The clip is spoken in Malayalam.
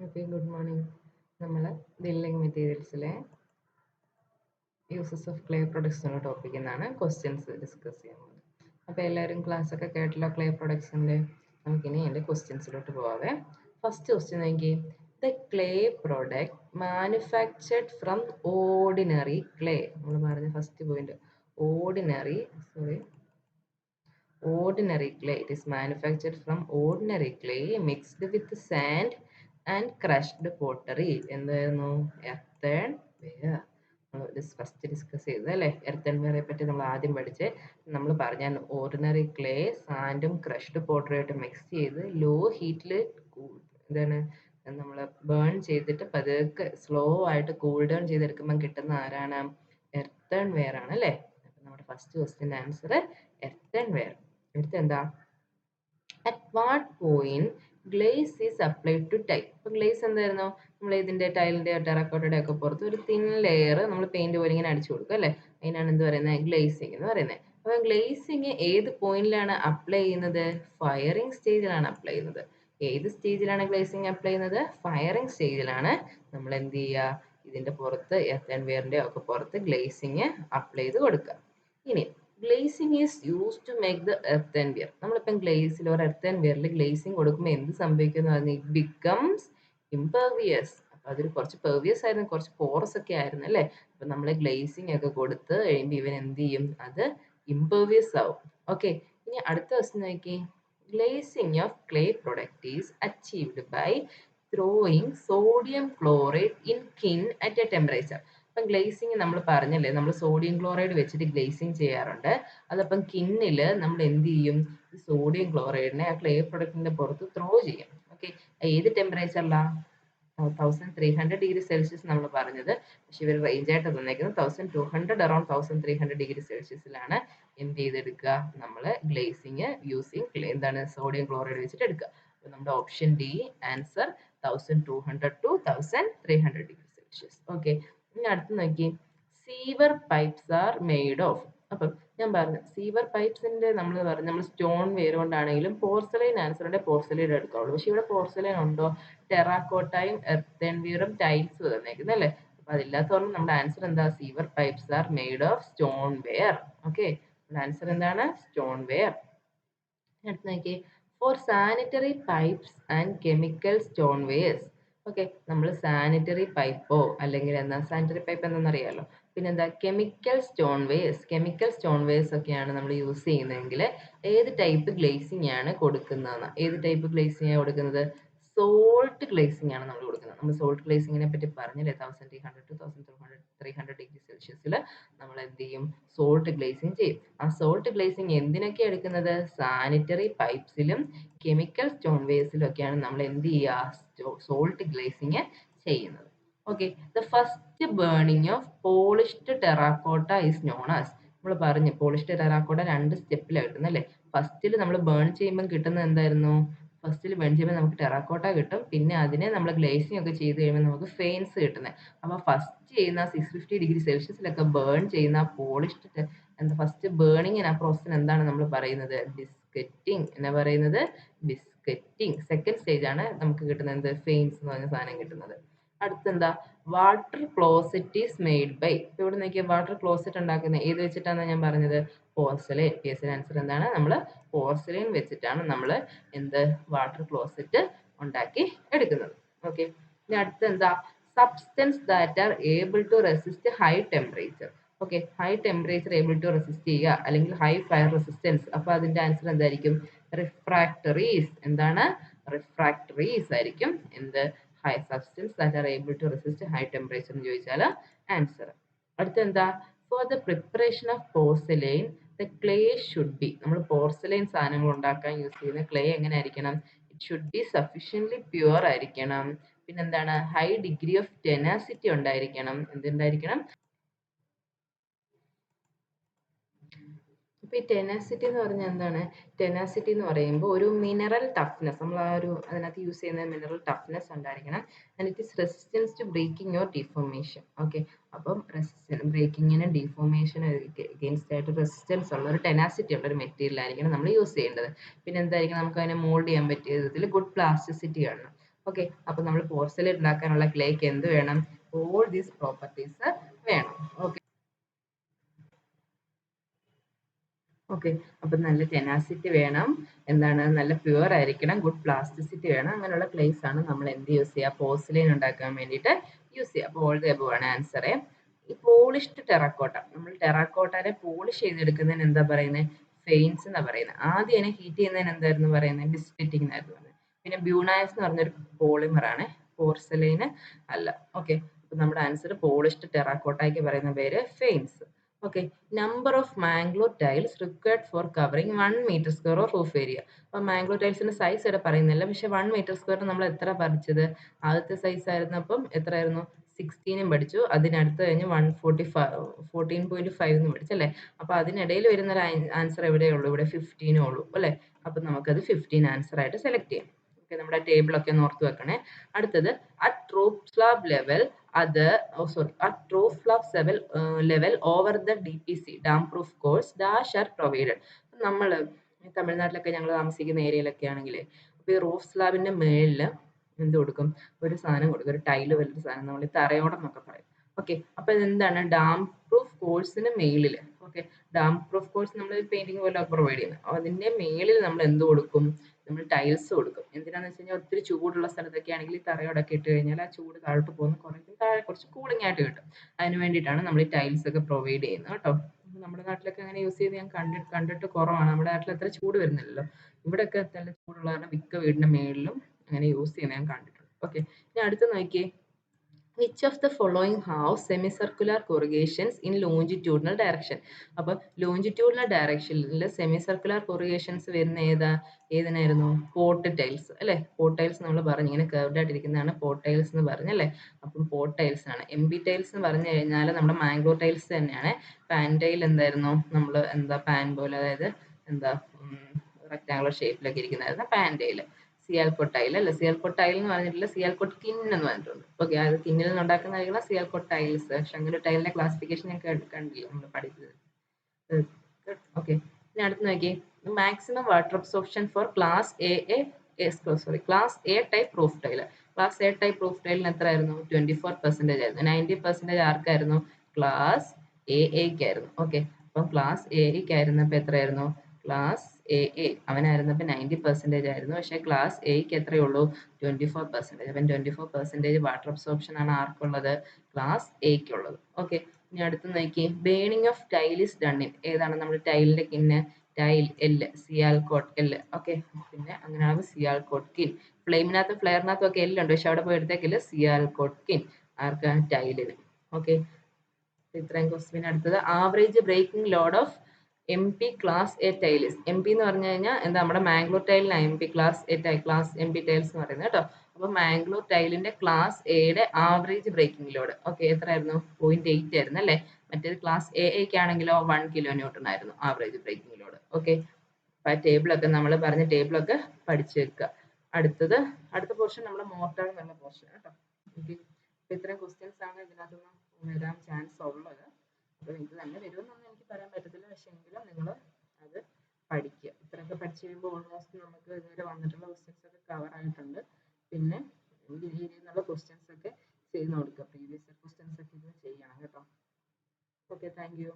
Okay, good morning. നമ്മൾ ബിൽഡിംഗ് മെറ്റീരിയൽസിലെ യൂസസ് ഓഫ് ക്ലേ പ്രൊഡക്ട്സ് എന്ന ടോപ്പിക്കിൽ നിന്നാണ് ക്വസ്റ്റ്യൻസ് ഡിസ്കസ് ചെയ്യുന്നത്. അപ്പോൾ എല്ലാവരും ക്ലാസ് ഒക്കെ കേട്ടല്ലോ ക്ലേ പ്രൊഡക്ട്സിൻ്റെ. നമുക്കിനി എൻ്റെ ക്വസ്റ്റ്യൻസിലോട്ട് പോവാവേ. ഫസ്റ്റ് ക്വസ്റ്റ്യൻ നോക്കി, the clay product manufactured from ordinary clay. നമ്മൾ പറഞ്ഞ first point ordinary clay. It is manufactured from ordinary clay mixed with sand and crushed pottery. എന്തായിരുന്നു? Earthen ware. ഫസ്റ്റ് ഡിസ്കസ് ചെയ്തത് അല്ലേ? എർത്തൺ വെയറെ പറ്റി നമ്മൾ ആദ്യം പഠിച്ച് നമ്മൾ പറഞ്ഞ ഓർഡിനറി ക്ലേ സാൻഡും ക്രഷ്ഡ് പോട്ടറിയായിട്ട് മിക്സ് ചെയ്ത് ലോ ഹീറ്റിൽ എന്താണ് നമ്മൾ ബേൺ ചെയ്തിട്ട് പതുക്കെ സ്ലോ ആയിട്ട് കൂൾ ഡൗൺ ചെയ്തെടുക്കുമ്പോൾ കിട്ടുന്ന ആരാണ്? എർത്തൺ വെയർ ആണ് അല്ലേ? നമ്മുടെ first question answer earthen ware. അടുത്ത എന്താ? At what point glaze is applied to tile. അപ്പൊ ഗ്ലേസ് എന്തായിരുന്നു? നമ്മൾ ഇതിന്റെ ടൈലിന്റെ ടെറാക്കോട്ടയുടെ ഒക്കെ പുറത്ത് ഒരു തിൻ ലെയർ നമ്മൾ പെയിന്റ് പോലെ ഇങ്ങനെ അടിച്ചു കൊടുക്കും അല്ലേ? അതിനാണ് എന്ത് പറയുന്നത്? ഗ്ലേസിങ് എന്ന് പറയുന്നത്. അപ്പൊ ഗ്ലേസിങ് ഏത് പോയിന്റിലാണ് അപ്ലൈ ചെയ്യുന്നത്? ഫയറിംഗ് സ്റ്റേജിലാണ് അപ്ലൈ ചെയ്യുന്നത്. ഏത് സ്റ്റേജിലാണ് ഗ്ലേസിങ് അപ്ലൈ ചെയ്യുന്നത്? ഫയറിംഗ് സ്റ്റേജിലാണ് നമ്മൾ എന്ത് ചെയ്യുക? ഇതിന്റെ പുറത്ത് എർത്തൺ വെയറിന്റെ ഒക്കെ പുറത്ത് ഗ്ലേസിങ് അപ്ലൈ ചെയ്ത് കൊടുക്കുക. ഇനി glazing is use to make the earthenware. നമ്മളിപ്പം ഗ്ലേസിൽ ഒരു എർത്തൺ വെയറിൽ ഗ്ലേസിങ് കൊടുക്കുമ്പോൾ എന്ത് സംഭവിക്കുന്നു? It becomes impervious. അപ്പം അതൊരു കുറച്ച് പെർവിയസ് ആയിരുന്നു, കുറച്ച് പോറസ് ഒക്കെ ആയിരുന്നു അല്ലേ? അപ്പം നമ്മൾ ഗ്ലേസിങ് ഒക്കെ കൊടുത്ത് കഴിയുമ്പോൾ ഇവൻ എന്ത് ചെയ്യും? അത് ഇംപെർവിയസ് ആവും. ഓക്കെ, ഇനി അടുത്ത ക്വസ്റ്റ്യൻ നോക്കി. Glazing of clay product is achieved by throwing sodium chloride in kiln at a temperature. അപ്പം ഗ്ലേസിങ് നമ്മൾ പറഞ്ഞല്ലേ, നമ്മൾ സോഡിയം ക്ലോറൈഡ് വെച്ചിട്ട് ഗ്ലേസിങ് ചെയ്യാറുണ്ട്. അതപ്പം കിന്നിൽ നമ്മൾ എന്ത് ചെയ്യും? ഈ സോഡിയം ക്ലോറൈഡിനെ ആ ക്ലേ പ്രൊഡക്റ്റിന്റെ പുറത്ത് ത്രോ ചെയ്യും. ഓക്കെ, ഏത് ടെമ്പറേച്ചറിലാണ്? 1300°C നമ്മൾ പറഞ്ഞത്. പക്ഷെ ഇവർ റേഞ്ച് ആയിട്ട് തന്നേക്കുന്നത് 1200, അറൌണ്ട് 1300°C എന്ത് ചെയ്തെടുക്കുക? നമ്മൾ ഗ്ലേസിങ് യൂസിങ് എന്താണ്? സോഡിയം ക്ലോറൈഡ് വെച്ചിട്ട് എടുക്കുക. അപ്പൊ നമ്മുടെ option D answer 1200 to 1300°C. Okay, ഇനി അടുത്ത് നോക്കി. Sewer pipes are made of. അപ്പം ഞാൻ പറഞ്ഞു സീവർ പൈപ്സിന്റെ നമ്മൾ സ്റ്റോൺ വെയർ കൊണ്ടാണെങ്കിലും പോർസലൈൻ ആൻസർ ഉണ്ട്, പോർസലൈൻ എടുക്കാവുള്ളൂ. പക്ഷെ ഇവിടെ പോർസലൈൻ ഉണ്ടോ? ടെറാക്കോട്ടയും എർത്തൺ വെയറും ടൈൽസും തന്നേക്കുന്നത് അല്ലേ? അപ്പൊ അതില്ലാത്തതുകൊണ്ട് നമ്മുടെ ആൻസർ എന്താ? Sewer pipes are made of stoneware. Okay, answer എന്താണ്? Stoneware. അടുത്ത് നോക്കി. For sanitary pipes and chemical stonewares. Okay, നമ്മൾ സാനിറ്ററി പൈപ്പോ അല്ലെങ്കിൽ എന്താ സാനിറ്ററി പൈപ്പ് എന്താണെന്നറിയാലോ. പിന്നെന്താ? കെമിക്കൽ സ്റ്റോൺ വെയർസ് ഒക്കെയാണ് നമ്മൾ യൂസ് ചെയ്യുന്നതെങ്കിൽ ഏത് ടൈപ്പ് ഗ്ലേസിംഗ് ആണ് കൊടുക്കുന്നതെന്ന്? ഏത് ടൈപ്പ് ഗ്ലേസിംഗ് ആണ് കൊടുക്കുന്നത്? സോൾട്ട് ഗ്ലേസിംഗ് ആണ് നമ്മൾ കൊടുക്കുന്നത്. നമ്മൾ സോൾട്ട് ഗ്ലേസിങ്ങിനെ പറ്റി പറഞ്ഞില്ലേ, 1300 to 1300°C നമ്മൾ എന്ത് ചെയ്യും? സോൾട്ട് ഗ്ലേസിംഗ് ചെയ്യും. ആ സോൾട്ട് ഗ്ലേസിംഗ് എന്തിനൊക്കെ എടുക്കുന്നത്? സാനിറ്ററി പൈപ്സിലും കെമിക്കൽ സ്റ്റോൺ വെയർസിലും ഒക്കെയാണ് നമ്മൾ എന്ത് ചെയ്യുക? സോൾട്ട് ഗ്ലേസിംഗ് ചെയ്യുന്നത്. Okay, the first burning of polished terracotta is known as. നമ്മൾ പറഞ്ഞു പോളിഷ്ഡ് ടെറാക്കോട്ട 2 സ്റ്റെപ്പിലാണ് കിട്ടുന്നത് അല്ലേ? ഫസ്റ്റിൽ നമ്മൾ ബേൺ ചെയ്യുമ്പോൾ കിട്ടുന്നത് എന്തായിരുന്നു? ഫസ്റ്റിൽ ബേൺ ചെയ്യുമ്പോൾ നമുക്ക് ടെറാക്കോട്ട കിട്ടും, പിന്നെ അതിനെ നമ്മൾ ഗ്ലേസിംഗ് ഒക്കെ ചെയ്ത് കഴിയുമ്പോൾ നമുക്ക് ഫെയിൻസ് കിട്ടുന്നത്. അപ്പോൾ ഫസ്റ്റ് ചെയ്യുന്ന 650°C ബേൺ ചെയ്യുന്ന പോളിഷ്ഡ് എന്താ ഫസ്റ്റ് ബേണിംഗ് ആ പ്രോസസ്സിന് എന്താണ് നമ്മൾ പറയുന്നത്? ബിസ്ക്കറ്റിംഗ്. എന്നാ പറയുന്നത്? ബിസ്ക്കറ്റിംഗ്. സെക്കൻഡ് സ്റ്റേജ് ആണ് നമുക്ക് കിട്ടുന്നത് എന്ത്? ഫെയിൻസ് എന്ന് പറഞ്ഞ സാധനം കിട്ടുന്നത്. അടുത്തെന്താ? Water closet is made by. ഇവിടെ നോക്കിയാൽ വാട്ടർ ക്ലോസറ്റ് ഉണ്ടാക്കുന്നത് ഏത് വെച്ചിട്ടാണ് ഞാൻ പറഞ്ഞത്? പോർസലൈൻ. PSL ആൻസർ എന്താണ്? നമ്മൾ പോർസലൈൻ വെച്ചിട്ടാണ് നമ്മൾ എന്ത് വാട്ടർ ക്ലോസറ്റ് ഉണ്ടാക്കി എടുക്കുന്നത്. ഓക്കെ, ഇനി അടുത്തെന്താ? Substance that are able to resist high temperature. Okay, high temperature able to resist ചെയ്യുക അല്ലെങ്കിൽ ഹൈ ഫയർ റെസിസ്റ്റൻസ്. അപ്പൊ അതിന്റെ ആൻസർ എന്തായിരിക്കും? റിഫ്രാക്ടറീസ്. എന്താണ്? റിഫ്രാക്ടറീസ് ആയിരിക്കും എന്ത്? High substance that are able to resist high temperature എന്ന് ചോദിച്ചാൽ ആൻസർ. അടുത്തെന്താ? For the preparation of porcelain the clay should be. നമ്മൾ പോർസലൈൻ സാധനങ്ങൾ ഉണ്ടാക്കാൻ യൂസ് ചെയ്യുന്ന ക്ലേ എങ്ങനെ ആയിരിക്കണം? It should be sufficiently pure ആയിരിക്കണം. പിന്നെന്താണ്? ഹൈ ഡിഗ്രി ഓഫ് ടെനാസിറ്റി ഉണ്ടായിരിക്കണം. എന്തുണ്ടായിരിക്കണം? ഇപ്പൊ ഈ ടെനാസിറ്റി എന്ന് പറഞ്ഞാൽ എന്താണ്? ടെനാസിറ്റി എന്ന് പറയുമ്പോൾ ഒരു മിനറൽ ടഫ്നെസ്, നമ്മൾ ആ ഒരു അതിനകത്ത് യൂസ് ചെയ്യുന്ന മിനറൽ ടഫ്നെസ് ഉണ്ടായിരിക്കണം. And it is resistance to breaking or deformation. Okay, അപ്പം ബ്രേക്കിങ്ങിനും ഡിഫോർമേഷനും എഗെയിൻസ്റ്റ് ആയിട്ട് റെസിസ്റ്റൻസ് ഉള്ള ഒരു ടെനാസിറ്റി ഉള്ള ഒരു മെറ്റീരിയൽ ആയിരിക്കണം നമ്മൾ യൂസ് ചെയ്യേണ്ടത്. പിന്നെ എന്തായിരിക്കും? നമുക്ക് അതിനെ മോൾഡ് ചെയ്യാൻ പറ്റിയ വിധത്തിൽ ഗുഡ് പ്ലാസ്റ്റിസിറ്റി കാണണം. ഓക്കെ, അപ്പൊ നമ്മൾ പോർസലൈൻ ഉണ്ടാക്കാനുള്ള ക്ലേക്ക് എന്ത് വേണം? ഓൾ ദീസ് പ്രോപ്പർട്ടീസ് വേണം. ഓക്കെ ഓക്കെ, അപ്പൊ നല്ല ടെനാസിറ്റി വേണം, എന്താണ്, നല്ല പ്യുവർ ആയിരിക്കണം, ഗുഡ് പ്ലാസ്റ്റിസിറ്റി വേണം. അങ്ങനെയുള്ള ക്ലേസ് ആണ് നമ്മൾ എന്ത് യൂസ് ചെയ്യുക? പോർസലൈൻ ഉണ്ടാക്കാൻ വേണ്ടിയിട്ട് യൂസ് ചെയ്യുക. അപ്പോൾ ഓൾ ദി എബവ് ആണ് ആൻസർ. ഈ പോളിഷ്ഡ് ടെറാക്കോട്ട, നമ്മൾ ടെറാക്കോട്ടനെ പോളിഷ് ചെയ്തെടുക്കുന്നതിന് എന്താ പറയുന്നത്? ഫെയിൻസ് എന്നാ പറയുന്നത്. ആദ്യം അതിനെ ഹീറ്റ് ചെയ്യുന്നതിന് എന്തായിരുന്നു പറയുന്നത്? ബിസ്കറ്റിംഗ് എന്നായിരുന്നു പറയുന്നത്. പിന്നെ ബ്യൂണായസ് എന്ന് പറഞ്ഞൊരു പോളിമർ ആണ്, പോർസലൈന് അല്ല. ഓക്കെ, അപ്പൊ നമ്മുടെ ആൻസർ പോളിഷ്ഡ് ടെറാക്കോട്ടയ്ക്ക് പറയുന്ന പേര് faience. Okay, number of Mangalore tiles required for covering 1 metre square of roof area. അപ്പൊ മാംഗ്ലൂർ ടൈൽസിന്റെ സൈസ് ഇവിടെ പറയുന്നില്ല, പക്ഷെ 1 മീറ്റർ സ്ക്വയർ നമ്മൾ എത്ര പഠിച്ചത്? ആദ്യത്തെ സൈസ് ആയിരുന്നപ്പം എത്രയായിരുന്നു? 16 പഠിച്ചു. അതിനടുത്ത് കഴിഞ്ഞ് 14.5 എന്ന് പഠിച്ചല്ലേ? അപ്പൊ അതിനിടയിൽ വരുന്ന ഒരു ആൻസർ എവിടെയുള്ളൂ? ഇവിടെ 15 ഉള്ളൂ അല്ലെ? അപ്പൊ നമുക്കത് 15 ആൻസർ ആയിട്ട് സെലക്ട് ചെയ്യാം. ഓക്കെ, നമ്മുടെ ടേബിൾ ഒക്കെ ഒന്ന് ഓർത്ത് വെക്കണേ. അടുത്തത് at roof slab level at roof slab level over the DPC dam proof course dash are provided. നമ്മൾ തമിഴ്നാട്ടിലൊക്കെ ഞങ്ങൾ താമസിക്കുന്ന ഏരിയയിലൊക്കെ ആണെങ്കിൽ അപ്പൊ ഈ റൂഫ് സ്ലാബിന്റെ മേളിൽ എന്ത് കൊടുക്കും? ഒരു സാധനം കൊടുക്കും, ഒരു ടൈല് പോലൊരു സാധനം, നമ്മൾ ഈ തറയോടം എന്നൊക്കെ പറയും. ഓക്കെ, അപ്പൊ ഇതെന്താണ്? ഡാം പ്രൂഫ് കോഴ്സിന് മേളിൽ. ഓക്കെ, ഡാം പ്രൂഫ് കോഴ്സ് നമ്മൾ പെയിന്റിങ് പോലെ പ്രൊവൈഡ് ചെയ്യുന്നത്. അതിന്റെ മേളിൽ നമ്മൾ എന്ത് കൊടുക്കും? നമ്മൾ ടൈൽസ് കൊടുക്കും. എന്തിനാന്ന് വെച്ച് കഴിഞ്ഞാൽ ഒത്തിരി ചൂടുള്ള സ്ഥലത്തൊക്കെ ആണെങ്കിൽ ഈ തറയോടൊക്കെ ഇട്ട് കഴിഞ്ഞാൽ ആ ചൂട് താഴോട്ട് പോകുന്ന കുറേ താഴെ കുറച്ച് കൂളിംഗ് ആയിട്ട് കിട്ടും. അതിന് വേണ്ടിയിട്ടാണ് നമ്മൾ ഈ ടൈൽസ് ഒക്കെ പ്രൊവൈഡ് ചെയ്യുന്നത് കേട്ടോ. നമ്മുടെ നാട്ടിലൊക്കെ അങ്ങനെ യൂസ് ചെയ്ത് ഞാൻ കണ്ടിട്ട് കുറവാണ്. നമ്മുടെ നാട്ടിൽ അത്ര ചൂട് വരുന്നില്ലല്ലോ. ഇവിടെയൊക്കെ നല്ല ചൂടുള്ള കാരണം മിക്ക വീടിന്റെ മേളിലും അങ്ങനെ യൂസ് ചെയ്യുന്നത് ഞാൻ കണ്ടിട്ടുണ്ട്. ഓക്കെ, ഇനി അടുത്ത് നോക്കിയേ. Which of the following have semicircular corrugations in longitudinal direction? അപ്പോൾ ലോഞ്ചിറ്റ്യൂഡിനൽ ഡയറക്ഷനിൽ സെമി സർക്കുലർ കൊറിഗേഷൻസ് വരുന്ന ഏതിനായിരുന്നു? പോട്ട് ടൈൽസ് അല്ലേ? പോട്ട് ടൈൽസ് നമ്മൾ പറഞ്ഞു, ഇങ്ങനെ കർവ്ഡ് ആയിട്ടിരിക്കുന്നതാണ് പോട്ട് ടൈൽസ് എന്ന് പറഞ്ഞല്ലേ? അപ്പം പോട്ട് ടൈൽസ് ആണ്. എം ബി ടൈൽസ് എന്ന് പറഞ്ഞു കഴിഞ്ഞാൽ നമ്മുടെ മാംഗ്ലൂർ ടൈൽസ് തന്നെയാണ്. പാൻ ടൈൽ എന്തായിരുന്നു? നമ്മൾ എന്താ പാൻ പോലെ, അതായത് എന്താ റെക്ടാങ്കുലർ ഷേപ്പിലൊക്കെ ഇരിക്കുന്നതായിരുന്നു പാൻ ടൈൽ. സിയാൽകോട്ട് ടൈൽ അല്ലേ? സിയാൽകോട്ട് ടൈൽ എന്ന് പറഞ്ഞിട്ടില്ല, സിയാൽകോട്ട് കിൻ എന്ന് പറഞ്ഞിട്ടുണ്ട്. ഓക്കെ, അത് കിന്നിൽ നിന്ന് ഉണ്ടാക്കുന്നതായിരിക്കണം സിയാൽകോട്ട് ടൈൽസ്. പക്ഷെ അങ്ങനെ ടൈലിന്റെ ക്ലാസിഫിക്കേഷൻ ഞാൻ കണ്ടില്ല, നമ്മൾ പഠിച്ചത്. ഓക്കെ, ഇനി അടുത്ത് നോക്കി. Maximum water absorption for class class A type roof tile. Class A type roof ടൈലിന് എത്രയായിരുന്നു? 24% ആയിരുന്നു. 90% ആർക്കായിരുന്നു? ക്ലാസ് എക്കായിരുന്നു. ഓക്കെ, അപ്പം ക്ലാസ് എക്കായിരുന്നപ്പോൾ എത്രയായിരുന്നു? ക്ലാസ് എ അവനായിരുന്നപ്പോൾ 90% ആയിരുന്നു. പക്ഷേ ക്ലാസ് എക്ക് എത്രയുള്ളൂ? 24%. അപ്പം 24% വാട്ടർ അബ്സോർപ്ഷൻ ആണ് ആർക്കുള്ളത്? ക്ലാസ് എക്കുള്ളത്. ഓക്കെ, ഇനി അടുത്ത് നോക്കി. Burning of tile is done in. ഏതാണ് നമ്മുടെ ടൈലിന്റെ കിന്ന്? ടൈൽ എൽ, സിയാൽകോട്ട് എൽ. ഓക്കെ, പിന്നെ അങ്ങനെയാണെങ്കിൽ സിയാൽകോട്ട് കിൻ. ഫ്ലെയിമിനകത്തും ഫ്ലെയറിനകത്തും ഒക്കെ എല്ലുണ്ട്, പക്ഷെ അവിടെ പോയി എടുത്തേക്കില്ല, സിയാൽകോട്ട് കിൻ. ആർക്കാണ്? ടൈലിന്. ഓക്കെ, ഇത്രയും ക്വസ്റ്റ്യൻ. അടുത്തത് average breaking load of M P class A tiles. M P എന്ന് പറഞ്ഞു കഴിഞ്ഞാൽ എന്താ? നമ്മുടെ മാംഗ്ലൂർ ടൈലിനാണ് M P class M P tiles എന്ന് പറയുന്നത് കേട്ടോ. അപ്പൊ മാംഗ്ലൂർ ടൈലിന്റെ ക്ലാസ് എയുടെ ആവറേജ് ബ്രേക്കിംഗ് ലോഡ് എത്രയായിരുന്നു? 0.8 ആയിരുന്നു അല്ലേ? മറ്റേത് ക്ലാസ് എക്ക് ആണെങ്കിലോ 1 കിലോ ന്യൂട്ടൺ ആയിരുന്നു ആവറേജ് ബ്രേക്കിംഗ് ലോഡ്. ഓക്കെ, അപ്പൊ ആ ടേബിളൊക്കെ നമ്മൾ പറഞ്ഞ ടേബിളൊക്കെ പഠിച്ചു വെക്കുക. അടുത്ത പോർഷൻ നമ്മുടെ മോർട്ടാർ എന്നുള്ള പോർഷൻ കേട്ടോ. ഓക്കെ, അപ്പൊ ഇത്രയും ക്വസ്റ്റ്യൻസ് ആണ് ഇതിനകത്തുനിന്ന് വരാൻ ചാൻസ് ഉള്ളത്. അപ്പോൾ ഇത് തന്നെ വരുമെന്നൊന്നും എനിക്ക് പറയാൻ പറ്റത്തില്ല, പക്ഷെ എങ്കിലും നിങ്ങൾ അത് പഠിക്കുക. ഇത്രയൊക്കെ പഠിച്ചു കഴിയുമ്പോൾ ഓൾമോസ്റ്റ് നമുക്ക് ഇതുവരെ വന്നിട്ടുള്ള ക്വസ്റ്റ്യൻസ് ഒക്കെ കവർ ആയിട്ടുണ്ട്. പിന്നെ ഈ രീതിയിൽ നിന്നുള്ള ക്വസ്റ്റ്യൻസ് ഒക്കെ ചെയ്ത് കൊടുക്കുക. പ്രീവിയസ് ക്വസ്റ്റ്യൻസ് ഒക്കെ ഇത് ചെയ്യണം കേട്ടോ. Okay, thank you.